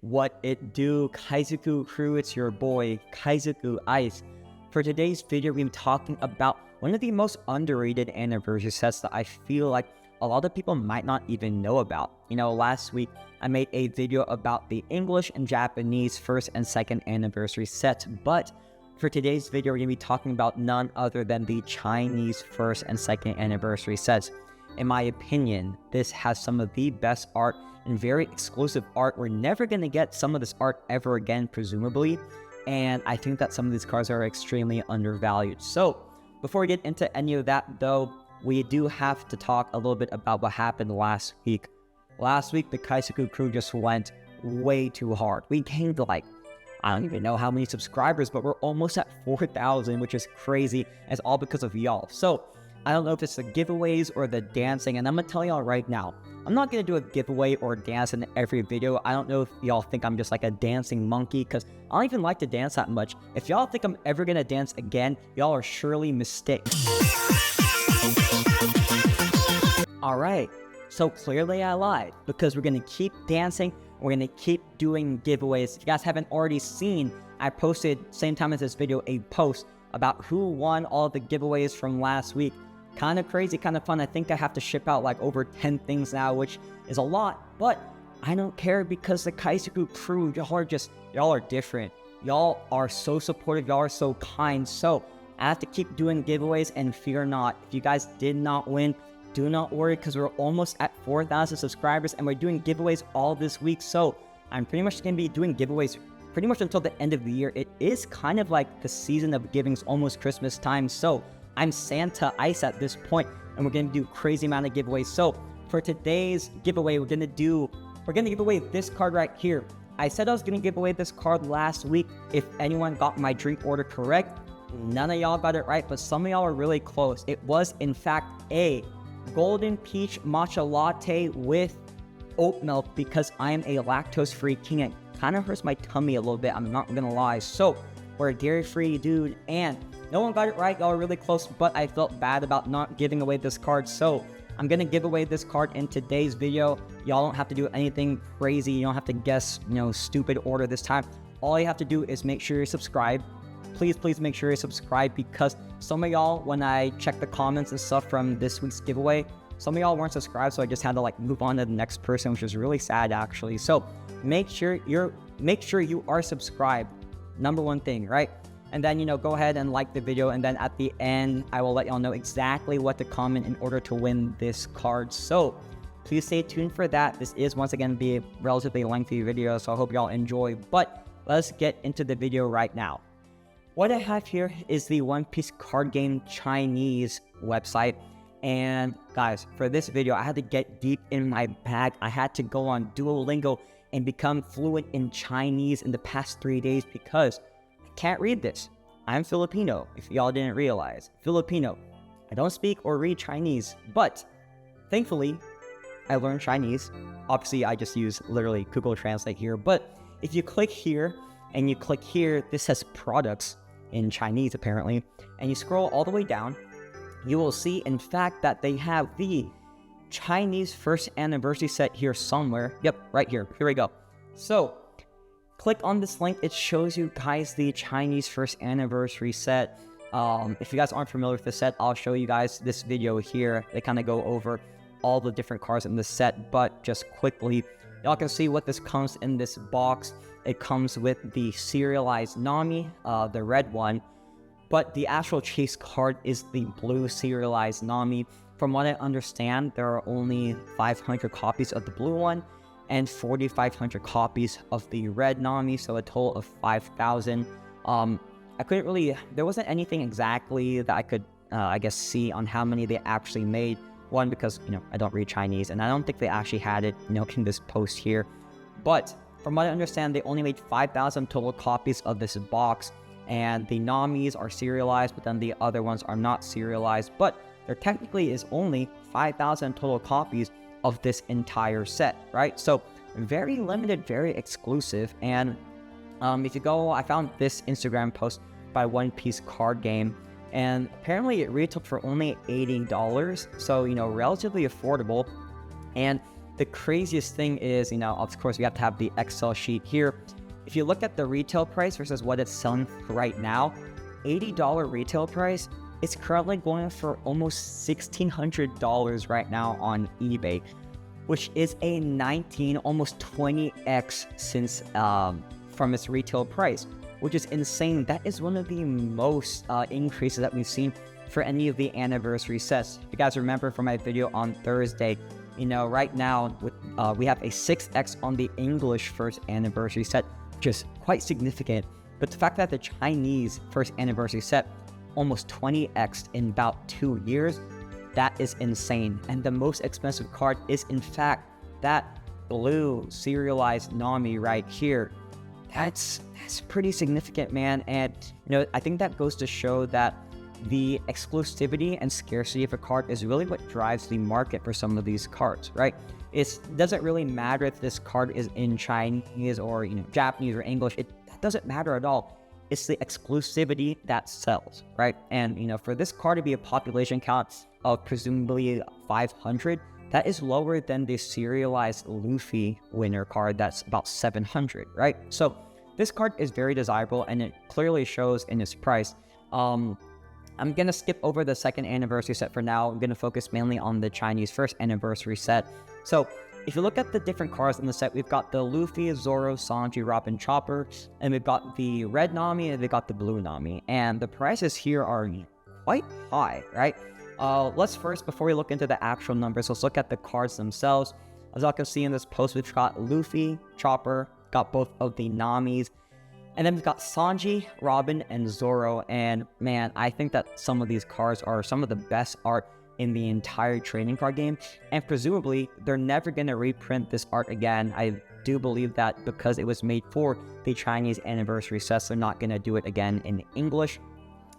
What it do, Kaizoku crew, it's your boy, Kaizoku Ice. For today's video, we're talking about one of the most underrated anniversary sets that I feel like a lot of people might not even know about. Last week, I made a video about the English and Japanese first and second anniversary sets, but for today's video, we're going to be talking about none other than the Chinese first and second anniversary sets. In my opinion, this has some of the best art and very exclusive art. We're never going to get some of this art ever again, presumably. And I think that some of these cards are extremely undervalued. So before we get into any of that, though, we do have to talk a little bit about what happened last week. Last week, the Kaizoku crew just went way too hard. We gained I don't even know how many subscribers, but we're almost at 4,000, which is crazy. And it's all because of y'all. So I don't know if it's the giveaways or the dancing, and I'm going to tell y'all right now, I'm not going to do a giveaway or dance in every video. I don't know if y'all think I'm just like a dancing monkey, because I don't even like to dance that much. If y'all think I'm ever going to dance again, y'all are surely mistaken. Alright, so clearly I lied, because we're going to keep dancing, we're going to keep doing giveaways. If you guys haven't already seen, I posted, same time as this video, a post about who won all the giveaways from last week. Kind of crazy, kind of fun. I think I have to ship out like over 10 things now, which is a lot, but I don't care because the Kaizoku crew, y'all are different. Y'all are so supportive, y'all are so kind. So I have to keep doing giveaways, and fear not, if you guys did not win, do not worry, because we're almost at 4,000 subscribers and we're doing giveaways all this week. So I'm pretty much going to be doing giveaways pretty much until the end of the year. It is kind of like the season of giving's almost Christmas time. So I'm Santa Ice at this point, and we're going to do crazy amount of giveaways. So for today's giveaway, we're going to give away this card right here. I said I was going to give away this card last week if anyone got my drink order correct. None of y'all got it right, but some of y'all are really close. It was, in fact, a golden peach matcha latte with oat milk, because I am a lactose-free king. It kind of hurts my tummy a little bit, I'm not going to lie. So we're a dairy-free dude, and no one got it right. Y'all are really close, but I felt bad about not giving away this card. So I'm going to give away this card in today's video. Y'all don't have to do anything crazy. You don't have to guess, stupid order this time. All you have to do is make sure you subscribe. Please make sure you subscribe, because some of y'all, when I check the comments and stuff from this week's giveaway, some of y'all weren't subscribed, so I just had to move on to the next person, which is really sad actually. So make sure you are subscribed. Number one thing, right? And then, go ahead and like the video, and then at the end, I will let y'all know exactly what to comment in order to win this card. So please stay tuned for that. This is, once again, be a relatively lengthy video, so I hope y'all enjoy. But let's get into the video right now. What I have here is the One Piece card game Chinese website. And guys, for this video, I had to get deep in my bag. I had to go on Duolingo and become fluent in Chinese in the past 3 days, because can't read this. I'm Filipino, if y'all didn't realize. Filipino. I don't speak or read Chinese, but thankfully, I learned Chinese. Obviously, I just use literally Google Translate here, but if you click here and you click here, this says products in Chinese apparently, and you scroll all the way down, you will see, in fact, that they have the Chinese first anniversary set here somewhere. Yep, right here. Here we go. So click on this link. It shows you guys the Chinese first anniversary set. If you guys aren't familiar with the set, I'll show you guys this video here. They kind of go over all the different cards in the set, but just quickly, y'all can see what this comes in this box. It comes with the serialized Nami, the red one, but the actual chase card is the blue serialized Nami. From what I understand, there are only 500 copies of the blue one and 4,500 copies of the red Nami, so a total of 5,000. There wasn't anything exactly that I could, see on how many they actually made. One, because, I don't read Chinese, and I don't think they actually had it, in this post here. But from what I understand, they only made 5,000 total copies of this box, and the Namis are serialized, but then the other ones are not serialized. But there technically is only 5,000 total copies of this entire set, right? So very limited, very exclusive. And if you go, I found this Instagram post by One Piece card game, and apparently it retailed for only $80, so relatively affordable. And the craziest thing is, of course, we have to have the Excel sheet here. If you look at the retail price versus what it's selling for right now, $80 retail price, it's currently going for almost $1,600 right now on eBay, which is a 19, almost 20x since from its retail price, which is insane. That is one of the most increases that we've seen for any of the anniversary sets. If you guys remember from my video on Thursday, right now we have a 6x on the English first anniversary set, which is quite significant. But the fact that the Chinese first anniversary set almost 20x in about 2 years, that is insane. And the most expensive card is in fact that blue serialized Nami right here. That's pretty significant, man. And I think that goes to show that the exclusivity and scarcity of a card is really what drives the market for some of these cards, right? It doesn't really matter if this card is in Chinese or Japanese or English. That doesn't matter at all. It's the exclusivity that sells, right? And for this card to be a population count of presumably 500, that is lower than the serialized Luffy winner card that's about 700, right? So this card is very desirable, and it clearly shows in its price. I'm gonna skip over the second anniversary set for now. I'm gonna focus mainly on the Chinese first anniversary set. So if you look at the different cards in the set, we've got the Luffy, Zoro, Sanji, Robin, Chopper, and we've got the red Nami, and we've got the blue Nami. And the prices here are quite high, right? Let's first, before we look into the actual numbers, let's look at the cards themselves. As y'all can see in this post, we've got Luffy, Chopper, got both of the Namis, and then we've got Sanji, Robin, and Zoro. And man, I think that some of these cards are some of the best art in the entire trading card game, and presumably they're never going to reprint this art again. I do believe that because it was made for the Chinese anniversary sets, they're not going to do it again in English.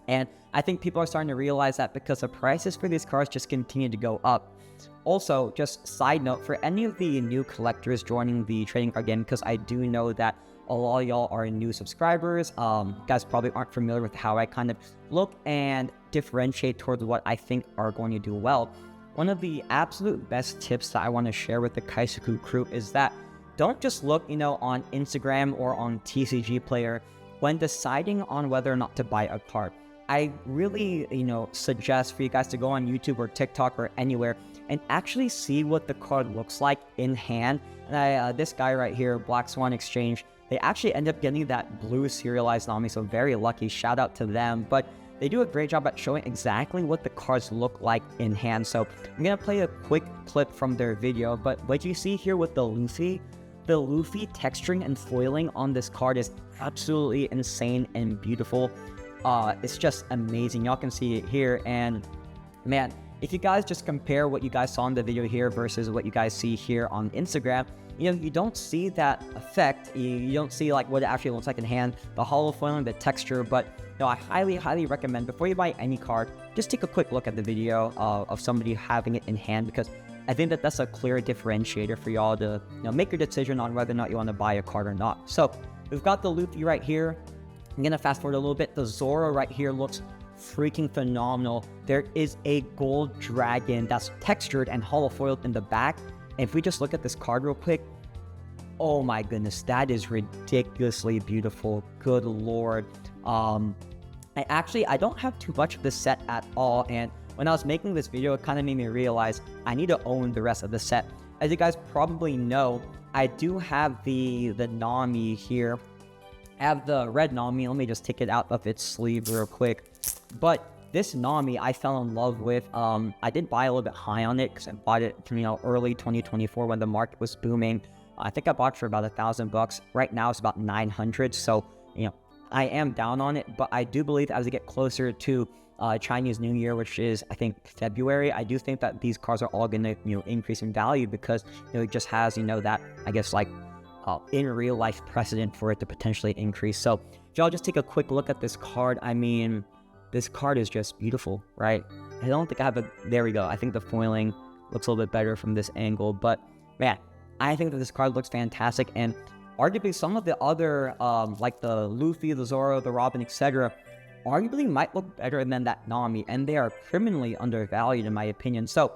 And I think people are starting to realize that because the prices for these cards just continue to go up. Also, just side note, for any of the new collectors joining the trading card game, because I do know that a lot of y'all are new subscribers, you guys probably aren't familiar with how I kind of look and differentiate towards what I think are going to do well. One of the absolute best tips that I want to share with the Kaizoku crew is that don't just look, on Instagram or on TCG Player when deciding on whether or not to buy a card. I really, suggest for you guys to go on YouTube or TikTok or anywhere and actually see what the card looks like in hand. And this guy right here, Black Swan Exchange, they actually end up getting that blue serialized Nami, so very lucky. Shout out to them. But they do a great job at showing exactly what the cards look like in hand. So I'm going to play a quick clip from their video. But what you see here with the Luffy texturing and foiling on this card is absolutely insane and beautiful. It's just amazing. Y'all can see it here. And man, if you guys just compare what you guys saw in the video here versus what you guys see here on Instagram, you don't see that effect. You don't see like what it actually looks like in hand, the hollow foiling, the texture. But I highly recommend, before you buy any card, just take a quick look at the video of somebody having it in hand, because I think that that's a clear differentiator for y'all to make your decision on whether or not you want to buy a card or not. So we've got the Luffy right here. I'm gonna fast forward a little bit. The Zoro right here looks freaking phenomenal. There is a gold dragon that's textured and hollow foiled in the back. And if we just look at this card real quick, oh my goodness, that is ridiculously beautiful. Good lord. I don't have too much of this set at all, and when I was making this video, it kind of made me realize I need to own the rest of the set. As you guys probably know, I do have the Nami here. I have the red Nami. Let me just take it out of its sleeve real quick. But this Nami I fell in love with. I did buy a little bit high on it because I bought it early 2024 when the market was booming. I think I bought it for about $1,000. Right now it's about 900. So I am down on it, but I do believe as we get closer to Chinese New Year, which is I think February, I do think that these cards are all going to increase in value, because it just has that, I guess, like in real life precedent for it to potentially increase. So if y'all just take a quick look at this card, I mean, this card is just beautiful, right? I don't think I have there we go. I think the foiling looks a little bit better from this angle, but man, I think that this card looks fantastic. And arguably some of the other, like the Luffy, the Zoro, the Robin, etc., arguably might look better than that Nami, and they are criminally undervalued in my opinion. So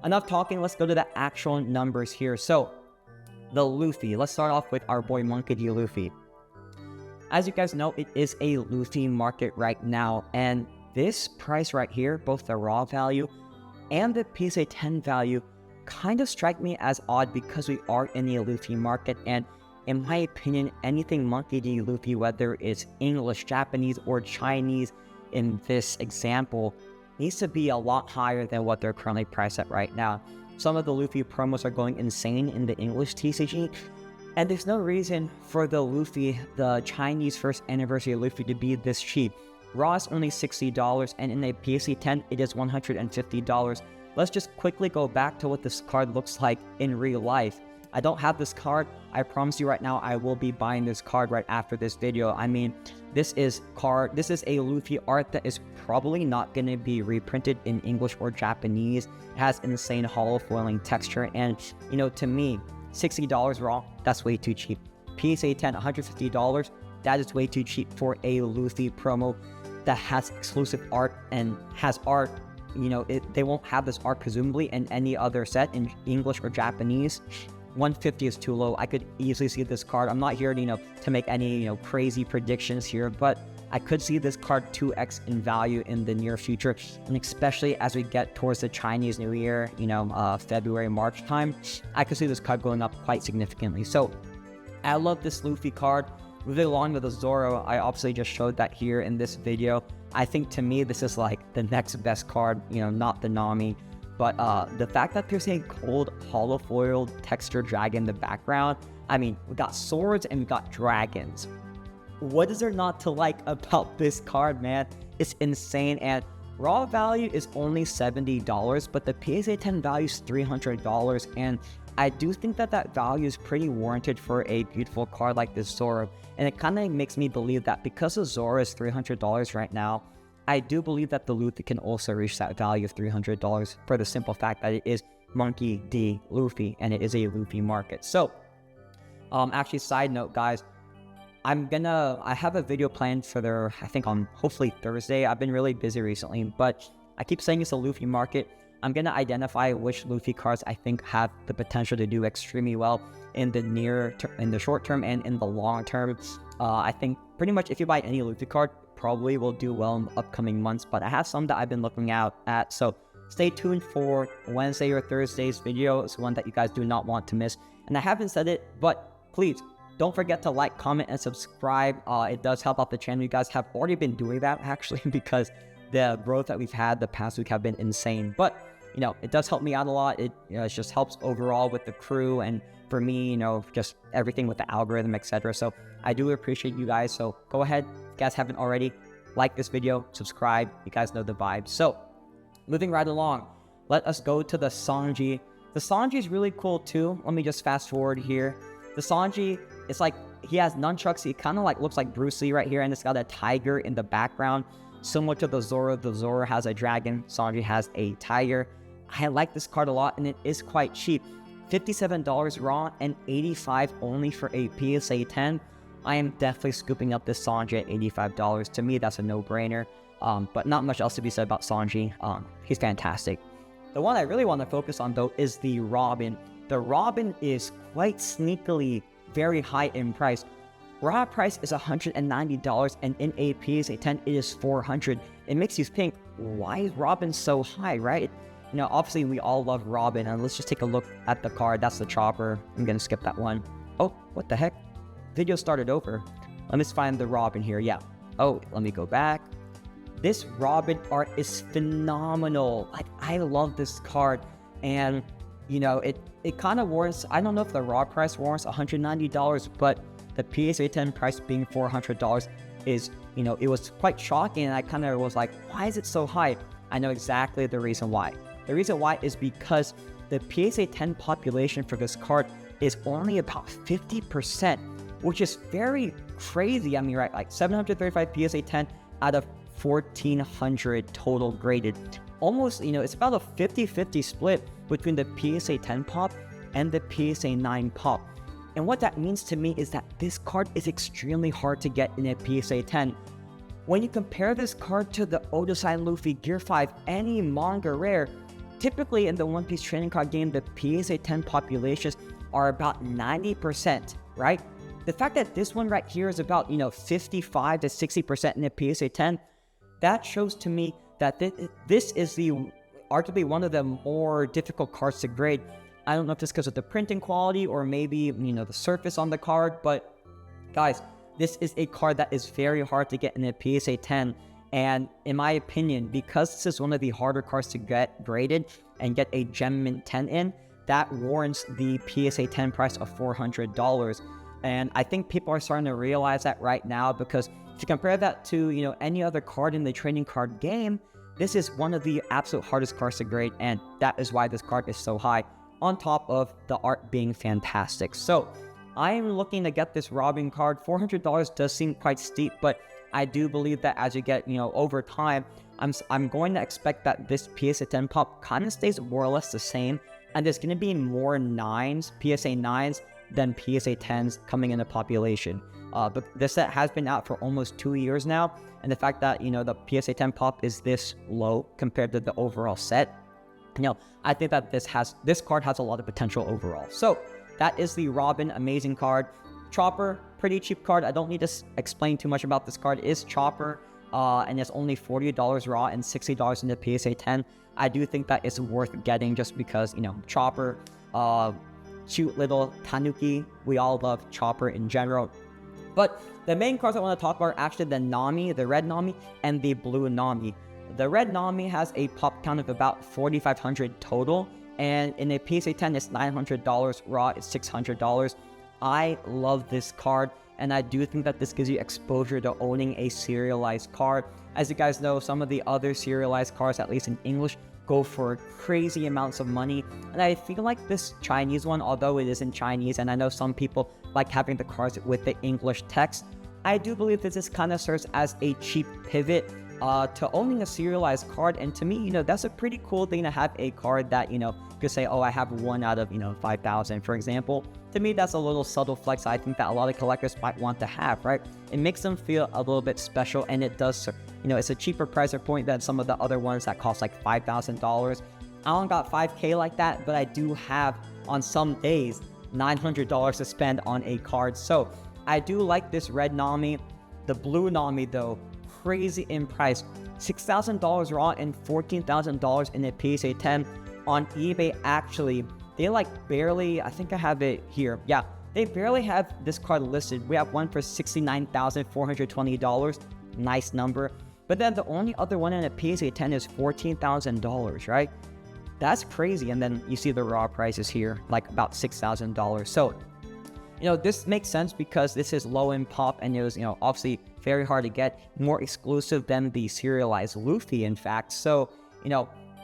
enough talking, let's go to the actual numbers here. So, the Luffy. Let's start off with our boy Monkey D. Luffy. As you guys know, it is a Luffy market right now, and this price right here, both the raw value and the PSA 10 value, kind of strike me as odd because we are in the Luffy market, and in my opinion, anything Monkey D. Luffy, whether it's English, Japanese, or Chinese in this example, needs to be a lot higher than what they're currently priced at right now. Some of the Luffy promos are going insane in the English TCG, and there's no reason for the Luffy, the Chinese first anniversary Luffy, to be this cheap. Raw is only $60, and in a PSA 10, it is $150. Let's just quickly go back to what this card looks like in real life. I don't have this card. I promise you right now, I will be buying this card right after this video. I mean, this is a Luffy art that is probably not going to be reprinted in English or Japanese. It has insane hollow foiling texture, and you know, to me, $60 raw, that's way too cheap. PSA 10, $150, that is way too cheap for a Luffy promo that has exclusive art and has art. You know, they won't have this art presumably in any other set in English or Japanese. 150 is too low. I could easily see this card. I'm not here to, to make any, crazy predictions here, but I could see this card 2x in value in the near future, and especially as we get towards the Chinese New Year, February, March time, I could see this card going up quite significantly. So I love this Luffy card. Moving along with the Zoro, I obviously just showed that here in this video. I think to me, this is like the next best card, not the Nami. But the fact that there's a gold hollow foiled texture dragon in the background, I mean, we got swords and we got dragons. What is there not to like about this card, man? It's insane, and raw value is only $70, but the PSA 10 value is $300, and I do think that value is pretty warranted for a beautiful card like this Zoro, and it kind of makes me believe that because the Zoro is $300 right now, I do believe that the Luffy can also reach that value of $300 for the simple fact that it is Monkey D. Luffy, and it is a Luffy market. So, actually, side note, guys, I have a video planned for I think on hopefully Thursday. I've been really busy recently, but I keep saying it's a Luffy market. I'm going to identify which Luffy cards I think have the potential to do extremely well in the short term and in the long term. I think pretty much if you buy any Luffy card, probably will do well in the upcoming months, but I have some that I've been looking out at, so stay tuned for Wednesday or Thursday's video. It's one that you guys do not want to miss, and I haven't said it, but please don't forget to like, comment, and subscribe. It does help out the channel. You guys have already been doing that actually, because the growth that we've had the past week have been insane, but it does help me out a lot. It just helps overall with the crew, and for me, just everything with the algorithm, etc. So I do appreciate you guys. So go ahead, if you guys haven't already, like this video, subscribe. You guys know the vibe. So moving right along, let us go to the Sanji. The Sanji is really cool too. Let me just fast forward here. The Sanji, it's like he has nunchucks. He kind of like looks like Bruce Lee right here, and it's got a tiger in the background, similar to the Zoro. The Zoro has a dragon. Sanji has a tiger. I like this card a lot, and it is quite cheap. $57 raw and $85 only for a PSA 10. I am definitely scooping up this Sanji at $85. To me, that's a no-brainer. But not much else to be said about Sanji. He's fantastic. The one I really want to focus on, though, is the Robin. The Robin is quite sneakily very high in price. Raw price is $190, and in a PSA 10, it is $400. It makes you think, why is Robin so high, right? Obviously, we all love Robin, and let's just take a look at the card. That's the Chopper. I'm going to skip that one. Oh, what the heck? Video started over. Let me find the Robin here. Yeah. Oh, let me go back. This Robin art is phenomenal. Like, I love this card, and, it kind of warrants, I don't know if the raw price warrants $190, but the PSA 10 price being $400 is, it was quite shocking, and I kind of was like, why is it so high? I know exactly the reason why. The reason why is because the PSA 10 population for this card is only about 50%, which is very crazy. I mean, right, like 735 PSA 10 out of 1,400 total graded. Almost, it's about a 50-50 split between the PSA 10 pop and the PSA 9 pop. And what that means to me is that this card is extremely hard to get in a PSA 10. When you compare this card to the Oda-san Luffy Gear 5, any manga rare, typically in the One Piece trading card game, the PSA 10 populations are about 90%, right? The fact that this one right here is about, 55 to 60% in the PSA 10, that shows to me that this is arguably one of the more difficult cards to grade. I don't know if it's because of the printing quality or maybe, the surface on the card, but guys, this is a card that is very hard to get in a PSA 10. And in my opinion, because this is one of the harder cards to get graded and get a Gem Mint 10 in, that warrants the PSA 10 price of $400. And I think people are starting to realize that right now, because if you compare that to, any other card in the trading card game, this is one of the absolute hardest cards to grade, and that is why this card is so high, on top of the art being fantastic. So I am looking to get this Robin card. $400 does seem quite steep, but I do believe that as you get, over time, I'm going to expect that this PSA 10 pop kind of stays more or less the same, and there's going to be more 9s, PSA 9s, than PSA 10s coming into population. But this set has been out for almost 2 years now, and the fact that, the PSA 10 pop is this low compared to the overall set, I think that this card has a lot of potential overall. So that is the Robin, amazing card. Chopper, pretty cheap card. I don't need to explain too much about this card. It is Chopper, and it's only $40 raw and $60 in the PSA 10. I do think that it's worth getting just because, Chopper, cute little Tanuki. We all love Chopper in general. But the main cards I want to talk about are actually the Nami, the red Nami, and the blue Nami. The red Nami has a pop count of about 4,500 total, and in a PSA 10, it's $900, raw is $600. I love this card, and I do think that this gives you exposure to owning a serialized card. As you guys know, some of the other serialized cards, at least in English, go for crazy amounts of money, and I feel like this Chinese one, although it is in Chinese, and I know some people like having the cards with the English text, I do believe that this kind of serves as a cheap pivot to owning a serialized card. And to me, that's a pretty cool thing to have a card that, you could say, oh, I have 1 out of, 5,000, for example. To me, that's a little subtle flex I think that a lot of collectors might want to have, right? It makes them feel a little bit special, and it does, it's a cheaper price point than some of the other ones that cost like $5,000. I don't got 5K like that, but I do have, on some days, $900 to spend on a card. So I do like this red Nami. The blue Nami, though, crazy in price. $6,000 raw and $14,000 in a PSA 10. On eBay, actually, they barely, I think I have it here. Yeah, they barely have this card listed. We have one for $69,420. Nice number. But then the only other one in a PSA 10 is $14,000, right? That's crazy. And then you see the raw prices here, about $6,000. So, this makes sense because this is low in pop, and it was, obviously very hard to get, more exclusive than the serialized Luffy, in fact. So,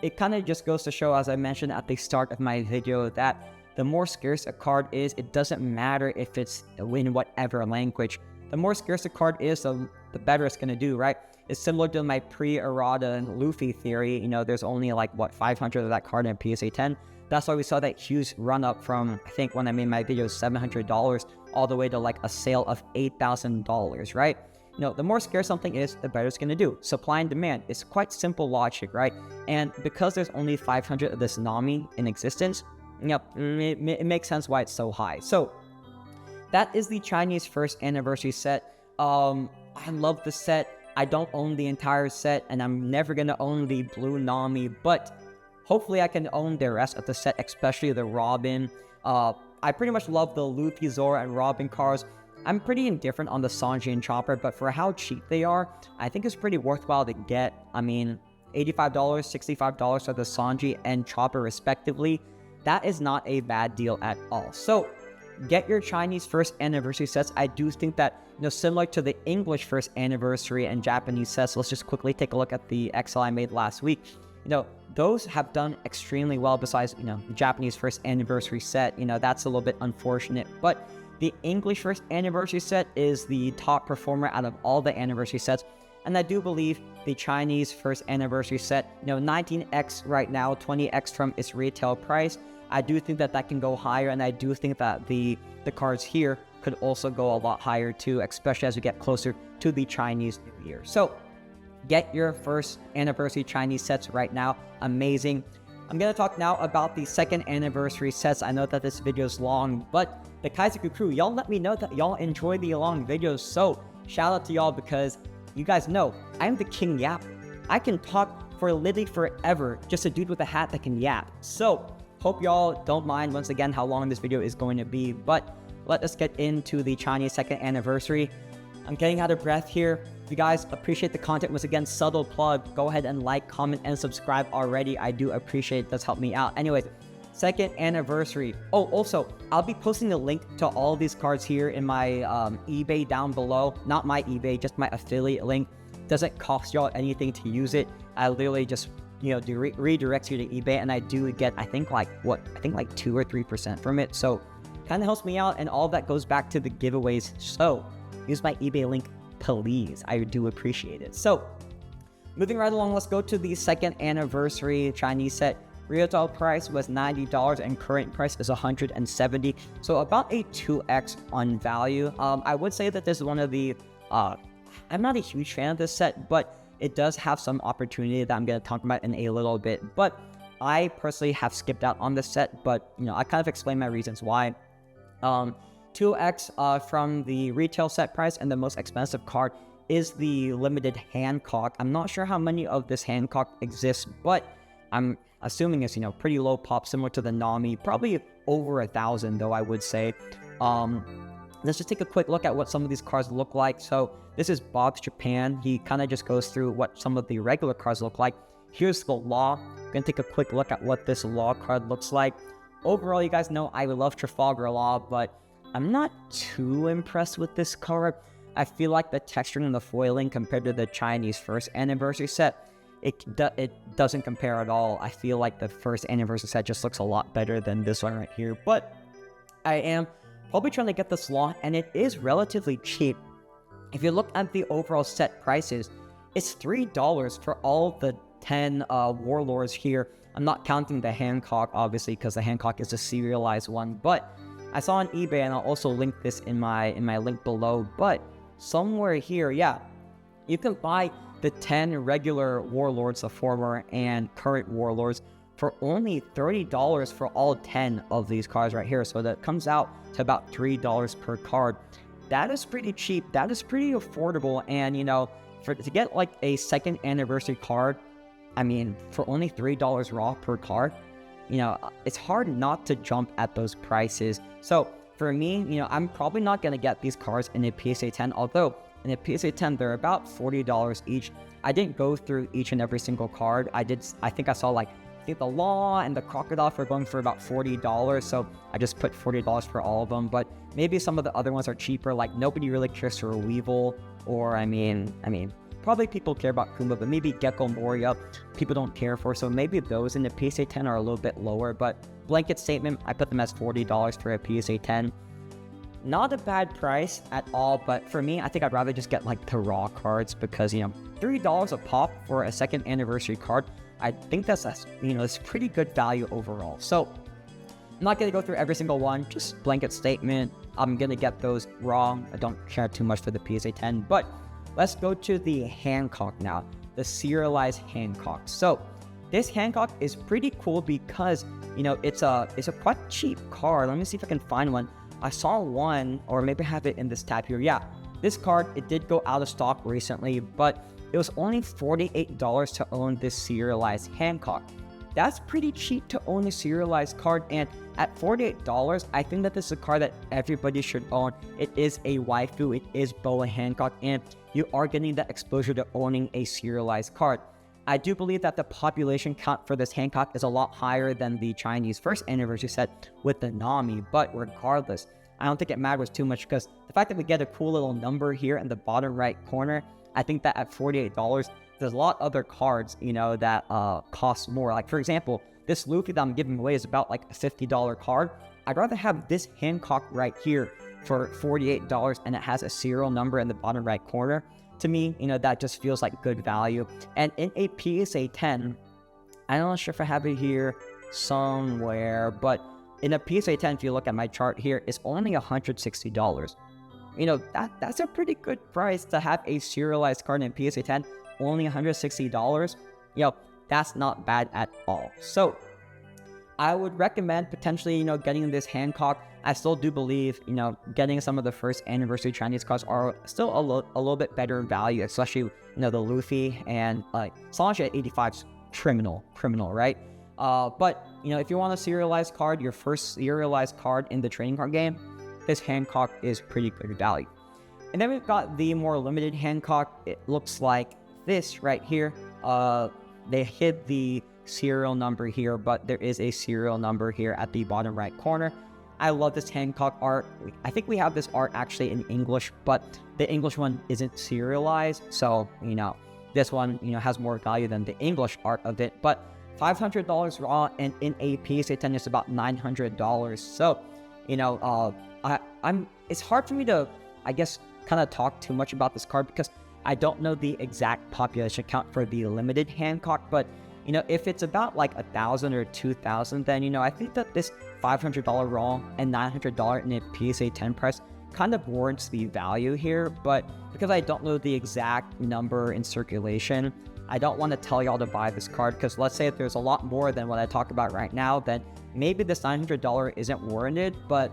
it kind of just goes to show, as I mentioned at the start of my video, that the more scarce a card is, it doesn't matter if it's in whatever language. The more scarce a card is, the better it's going to do, right? It's similar to my pre-errata Luffy theory. There's only 500 of that card in PSA 10. That's why we saw that huge run up from, I think when I made my video, $700 all the way to a sale of $8,000, right? The more scarce something is, the better it's going to do. Supply and demand. It's quite simple logic, right? And because there's only 500 of this Nami in existence, it makes sense why it's so high. So that is the Chinese first anniversary set. I love the set. I don't own the entire set, and I'm never going to own the blue Nami, but hopefully I can own the rest of the set, especially the Robin. I pretty much love the Luffy, Zoro, and Robin cards. I'm pretty indifferent on the Sanji and Chopper, but for how cheap they are, I think it's pretty worthwhile to get. I mean, $85, $65 for the Sanji and Chopper respectively. That is not a bad deal at all. So get your Chinese first anniversary sets. I do think that, similar to the English first anniversary and Japanese sets, let's just quickly take a look at the XL I made last week. Those have done extremely well besides, the Japanese first anniversary set. That's a little bit unfortunate, but the English first anniversary set is the top performer out of all the anniversary sets. And I do believe the Chinese first anniversary set, 19x right now, 20x from its retail price. I do think that that can go higher, and I do think that the cards here could also go a lot higher too, especially as we get closer to the Chinese New Year. So get your first anniversary Chinese sets right now. Amazing. I'm going to talk now about the second anniversary sets. I know that this video is long, but the Kaizoku crew, y'all let me know that y'all enjoy the long videos. So shout out to y'all because you guys know I am the king yap. I can talk for literally forever, just a dude with a hat that can yap. So hope y'all don't mind once again how long this video is going to be, but let us get into the Chinese second anniversary. I'm getting out of breath here. If you guys appreciate the content, once again, subtle plug, go ahead and like, comment, and subscribe already. I do appreciate it. It does help me out. Anyways, second anniversary. Oh, also, I'll be posting the link to all these cards here in my eBay down below. Not my eBay, just my affiliate link. Doesn't cost y'all anything to use it. I literally just, redirects you to eBay, and I do get, I think like 2 or 3% from it. So kind of helps me out, and all that goes back to the giveaways. So use my eBay link, please. I do appreciate it. So moving right along, let's go to the second anniversary Chinese set. Retail price was $90 and current price is $170. So about a 2x on value. I would say that this is one of the, I'm not a huge fan of this set, but it does have some opportunity that I'm going to talk about in a little bit. But I personally have skipped out on this set, but I kind of explain my reasons why. 2x from the retail set price, and the most expensive card is the limited Hancock. I'm not sure how many of this Hancock exists, but I'm assuming it's pretty low pop, similar to the Nami, probably over 1,000 though, I would say. Let's just take a quick look at what some of these cards look like. So this is Bob's Japan. He kind of just goes through what some of the regular cards look like. Here's the Law. I'm gonna take a quick look at what this Law card looks like. Overall, you guys know I love Trafalgar Law, but I'm not too impressed with this card. I feel like the texturing and the foiling compared to the Chinese first anniversary set, it doesn't compare at all. I feel like the first anniversary set just looks a lot better than this one right here. But I am probably trying to get this Law, and it is relatively cheap. If you look at the overall set prices, it's $3 for all the 10 warlords here. I'm not counting the Hancock, obviously, because the Hancock is a serialized one, but I saw on eBay, and I'll also link this in my link below, but somewhere here, yeah, you can buy the 10 regular warlords, the former and current warlords, for only $30 for all 10 of these cards right here. So that comes out to about $3 per card. That is pretty cheap. That is pretty affordable. And to get like a second anniversary card, I mean, for only $3 raw per card, it's hard not to jump at those prices. So for me, I'm probably not going to get these cards in a PSA 10, although in a PSA 10, they're about $40 each. I didn't go through each and every single card. I think I saw the Law and the Crocodile were going for about $40, so I just put $40 for all of them. But maybe some of the other ones are cheaper, like nobody really cares for a Weevil, or I mean, probably people care about Kuma, but maybe Gecko Moria, people don't care for, so maybe those in the PSA 10 are a little bit lower. But blanket statement, I put them as $40 for a PSA 10. Not a bad price at all, but for me, I think I'd rather just get like the raw cards, because $3 a pop for a second anniversary card, I think that's it's pretty good value overall. So I'm not going to go through every single one, just blanket statement. I'm going to get those raw. I don't care too much for the PSA 10, but let's go to the Hancock now, the serialized Hancock. So this Hancock is pretty cool because, it's a quite cheap card. Let me see if I can find one. I saw one, or maybe I have it in this tab here. Yeah, this card, it did go out of stock recently, but it was only $48 to own this serialized Hancock. That's pretty cheap to own a serialized card, and at $48, I think that this is a card that everybody should own. It is a waifu, it is Boa Hancock, and you are getting that exposure to owning a serialized card. I do believe that the population count for this Hancock is a lot higher than the Chinese first anniversary set with the Nami, but regardless, I don't think it matters too much, because the fact that we get a cool little number here in the bottom right corner, I think that at $48, there's a lot of other cards, that cost more. Like, for example, this Luffy that I'm giving away is about like a $50 card. I'd rather have this Hancock right here for $48, and it has a serial number in the bottom right corner. To me, that just feels like good value. And in a PSA 10, I'm not sure if I have it here somewhere, but in a PSA 10, if you look at my chart here, it's only $160. That's a pretty good price to have a serialized card in PSA 10, only $160. That's not bad at all. So I would recommend potentially, getting this Hancock. I still do believe, getting some of the first anniversary Chinese cards are still a little bit better value, especially, the Luffy and like Sanji at 85 is criminal, right? But, if you want a serialized card, your first serialized card in the trading card game, this Hancock is pretty good value. And then we've got the more limited Hancock. It looks like this right here. They hid the serial number here, but there is a serial number here at the bottom right corner. I love this Hancock art. I think we have this art actually in English, but the English one isn't serialized. So, this one, has more value than the English art of it. But $500 raw, and in a PSA 10 is about $900. So, it's hard for me to, I guess, kind of talk too much about this card because I don't know the exact population count for the limited Hancock, but if it's about like 1,000 or 2,000, then I think that this $500 raw and $900 in a PSA 10 price kind of warrants the value here. But because I don't know the exact number in circulation, I don't want to tell y'all to buy this card, because let's say if there's a lot more than what I talk about right now, then maybe this $900 isn't warranted. But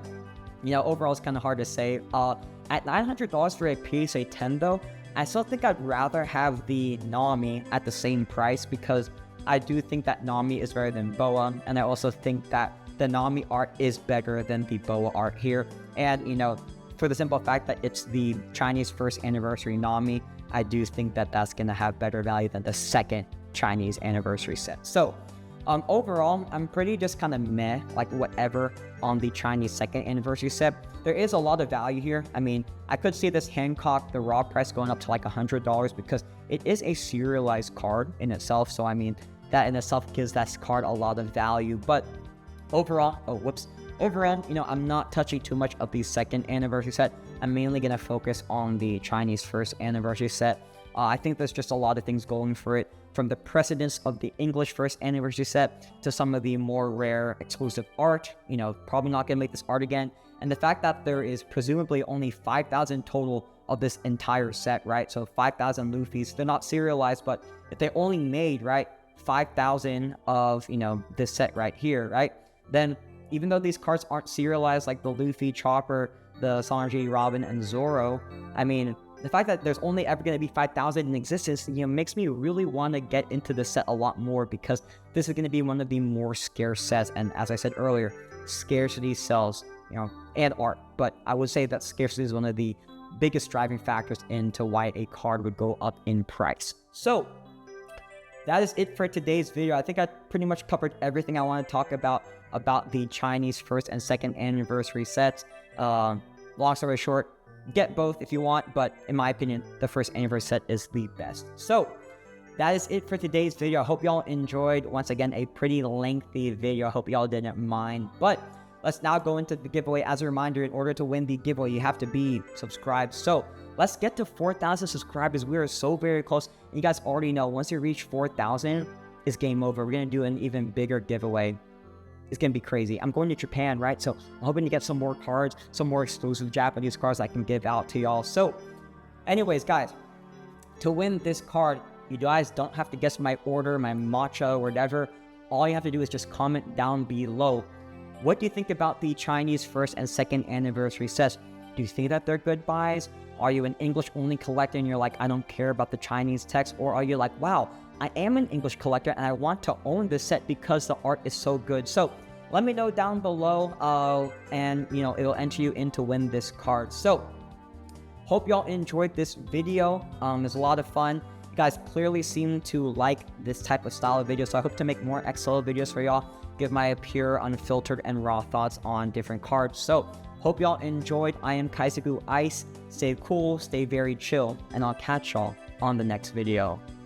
overall, it's kind of hard to say. At $900 for a PSA 10 though, I still think I'd rather have the Nami at the same price, because I do think that Nami is better than Boa, and I also think that the Nami art is better than the Boa art here. And, for the simple fact that it's the Chinese first anniversary Nami, I do think that that's going to have better value than the second Chinese anniversary set. So, overall, I'm pretty just kind of meh, like whatever on the Chinese second anniversary set. There is a lot of value here. I mean, I could see this Hancock, the raw price going up to like $100 because it is a serialized card in itself. So, I mean, that in itself gives that card a lot of value. But overall, overall, I'm not touching too much of the second anniversary set. I'm mainly going to focus on the Chinese first anniversary set. I think there's just a lot of things going for it, from the precedence of the English first anniversary set to some of the more rare exclusive art. Probably not going to make this art again. And the fact that there is presumably only 5,000 total of this entire set, right? So 5,000 Luffys. They're not serialized, but if they only made, right, 5,000 of, this set right here, right? Then even though these cards aren't serialized like the Luffy, Chopper, the Sanji, Robin, and Zoro, I mean, the fact that there's only ever going to be 5,000 in existence, makes me really want to get into the set a lot more, because this is going to be one of the more scarce sets. And as I said earlier, scarcity sells, and art. But I would say that scarcity is one of the biggest driving factors into why a card would go up in price. So that is it for today's video. I think I pretty much covered everything I want to talk about the Chinese first and second anniversary sets. Long story short, get both if you want, but in my opinion, the first anniversary set is the best. So that is it for today's video. I hope y'all enjoyed. Once again, a pretty lengthy video. I hope y'all didn't mind. But let's now go into the giveaway. As a reminder, in order to win the giveaway, you have to be subscribed. So let's get to 4,000 subscribers. We are so very close. You guys already know, once you reach 4,000, it's game over. We're going to do an even bigger giveaway. It's going to be crazy. I'm going to Japan, right? So I'm hoping to get some more cards, some more exclusive Japanese cards I can give out to y'all. So anyways, guys, to win this card, you guys don't have to guess my order, my matcha, or whatever. All you have to do is just comment down below. What do you think about the Chinese first and second anniversary sets? Do you think that they're good buys? Are you an English only collector and you're like, I don't care about the Chinese text? Or are you like, wow, I am an English collector and I want to own this set because the art is so good? So let me know down below, and it'll enter you in to win this card. So hope y'all enjoyed this video. It was a lot of fun. You guys clearly seem to like this type of style of video, so I hope to make more XL videos for y'all, give my pure, unfiltered, and raw thoughts on different cards. So hope y'all enjoyed. I am Kaizoku Ice. Stay cool, stay very chill, and I'll catch y'all on the next video.